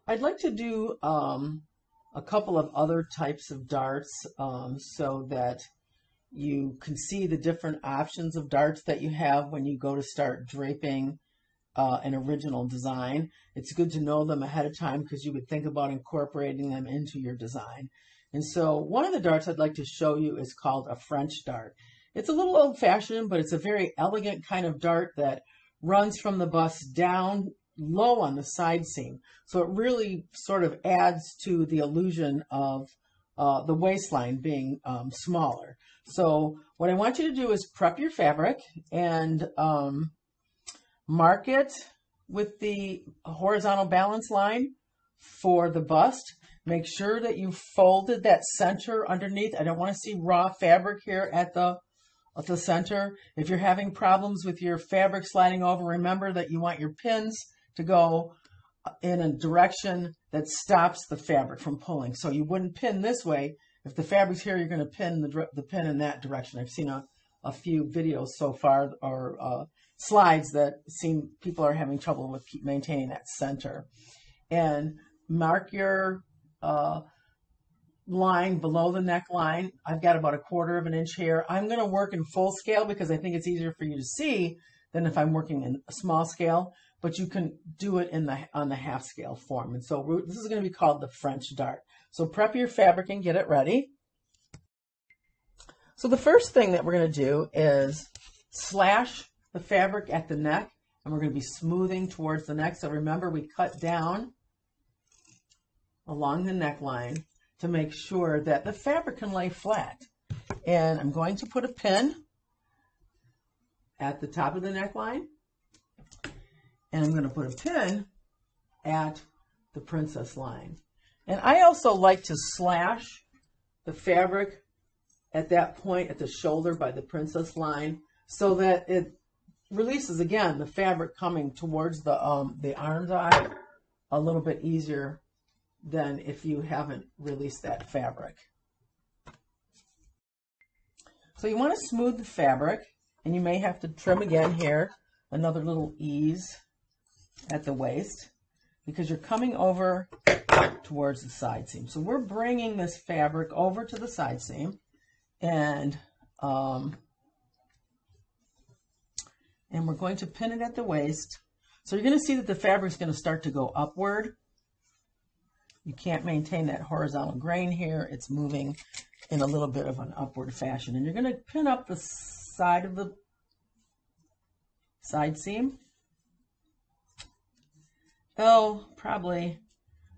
I'd like to do a couple of other types of darts so that you can see the different options of darts that you have when you go to start draping an original design. It's good to know them ahead of time because you would think about incorporating them into your design. And so one of the darts I'd like to show you is called a French dart. It's a little old-fashioned, but it's a very elegant kind of dart that runs from the bust down low on the side seam. So it really sort of adds to the illusion of the waistline being smaller. So what I want you to do is prep your fabric and mark it with the horizontal balance line for the bust. Make sure that you folded that center underneath. I don't want to see raw fabric here at the center. If you're having problems with your fabric sliding over, remember that you want your pins to go in a direction that stops the fabric from pulling. So you wouldn't pin this way. If the fabric's here, you're going to pin the pin in that direction. I've seen a few videos so far, or slides that seem people are having trouble with maintaining that center. And mark your line below the neckline. I've got about 1/4 of an inch here. I'm going to work in full scale because I think it's easier for you to see than if I'm working in a small scale, but you can do it on the half scale form. And so this is going to be called the French dart. So prep your fabric and get it ready. So the first thing that we're going to do is slash the fabric at the neck, and we're going to be smoothing towards the neck. So remember, we cut down along the neckline to make sure that the fabric can lay flat. And I'm going to put a pin at the top of the neckline, and I'm going to put a pin at the princess line. And I also like to slash the fabric at that point at the shoulder by the princess line so that it releases, again, the fabric coming towards the arm's eye a little bit easier than if you haven't released that fabric. So you want to smooth the fabric, and you may have to trim again here, another little ease at the waist, because you're coming over towards the side seam. So we're bringing this fabric over to the side seam, and we're going to pin it at the waist. So you're going to see that the fabric is going to start to go upward. You can't maintain that horizontal grain here. It's moving in a little bit of an upward fashion. And you're going to pin up the side of the side seam. Oh, probably,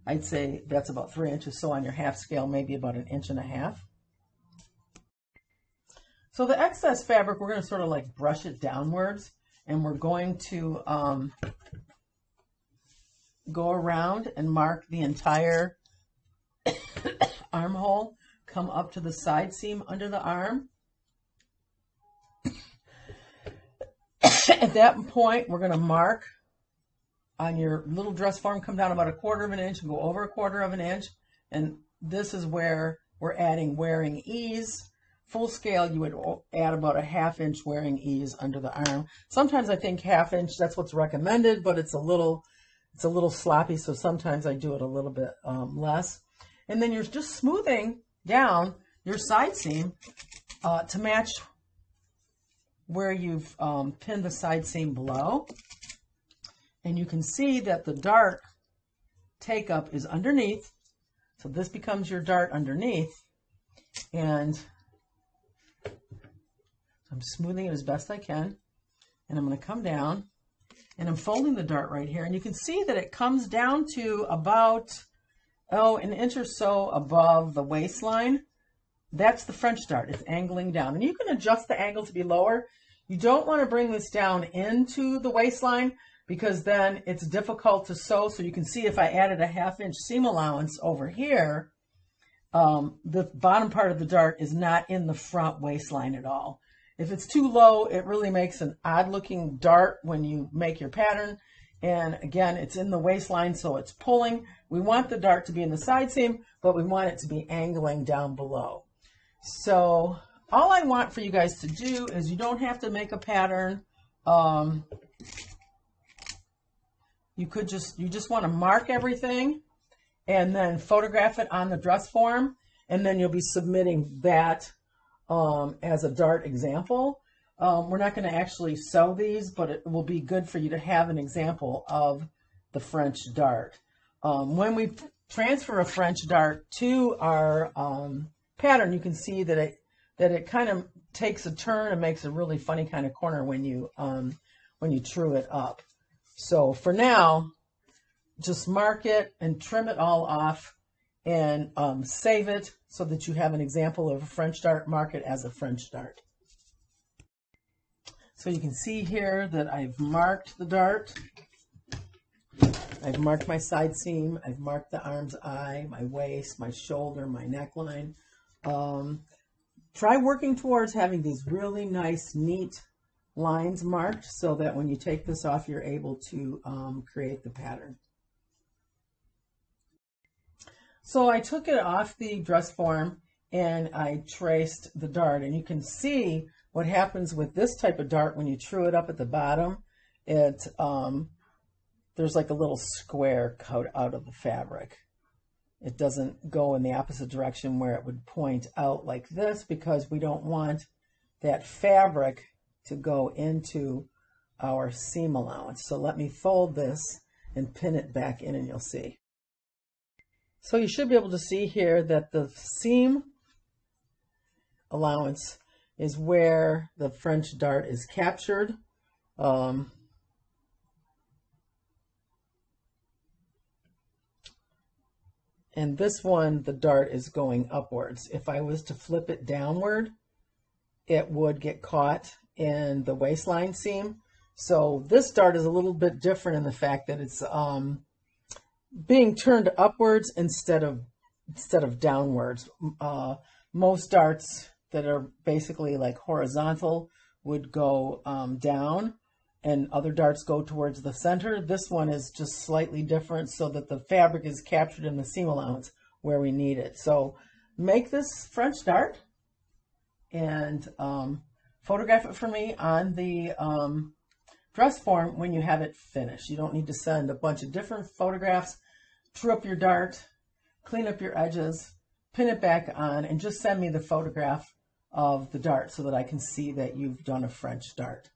I'd say that's about 3 inches. So on your half scale, maybe about 1.5 inches. So the excess fabric, we're going to sort of like brush it downwards, and we're going to go around and mark the entire armhole, come up to the side seam under the arm. At that point, we're going to mark on your little dress form, come down about 1/4 of an inch and go over 1/4 of an inch. And this is where we're adding wearing ease. Full scale, you would add about 1/2 inch wearing ease under the arm. Sometimes I think 1/2 inch, that's what's recommended, but it's a little sloppy, so sometimes I do it a little bit less. And then you're just smoothing down your side seam to match where you've pinned the side seam below. And you can see that the dart take up is underneath. So this becomes your dart underneath. And I'm smoothing it as best I can. And I'm going to come down. And I'm folding the dart right here. And you can see that it comes down to about, 1 inch or so above the waistline. That's the French dart. It's angling down. And you can adjust the angle to be lower. You don't want to bring this down into the waistline because then it's difficult to sew. So you can see if I added 1/2 inch seam allowance over here, the bottom part of the dart is not in the front waistline at all. If it's too low, it really makes an odd looking dart when you make your pattern. And again, it's in the waistline, so it's pulling. We want the dart to be in the side seam, but we want it to be angling down below. So all I want for you guys to do is you don't have to make a pattern. You just want to mark everything and then photograph it on the dress form, and then you'll be submitting that as a dart example. We're not going to actually sew these, but it will be good for you to have an example of the French dart. When we transfer a French dart to our pattern, you can see that it kind of takes a turn and makes a really funny kind of corner when you true it up. So for now, just mark it and trim it all off and save it so that you have an example of a French dart. Mark it as a French dart. So you can see here that I've marked the dart. I've marked my side seam. I've marked the arm's eye, my waist, my shoulder, my neckline. Try working towards having these really nice, neat lines marked so that when you take this off, you're able to create the pattern. So I took it off the dress form and I traced the dart, and you can see what happens with this type of dart when you true it up at the bottom. There's like a little square cut out of the fabric. It doesn't go in the opposite direction where it would point out like this, because we don't want that fabric to go into our seam allowance. So let me fold this and pin it back in, and you'll see. So you should be able to see here that the seam allowance is where the French dart is captured. And this one, the dart is going upwards. If I was to flip it downward, it would get caught in the waistline seam. So this dart is a little bit different in the fact that it's being turned upwards instead of downwards. Most darts that are basically like horizontal would go down, and other darts go towards the center. This one is just slightly different so that the fabric is captured in the seam allowance where we need it. So make this French dart and photograph it for me on the dress form when you have it finished. You don't need to send a bunch of different photographs. True up your dart, clean up your edges, pin it back on, and just send me the photograph of the dart so that I can see that you've done a French dart.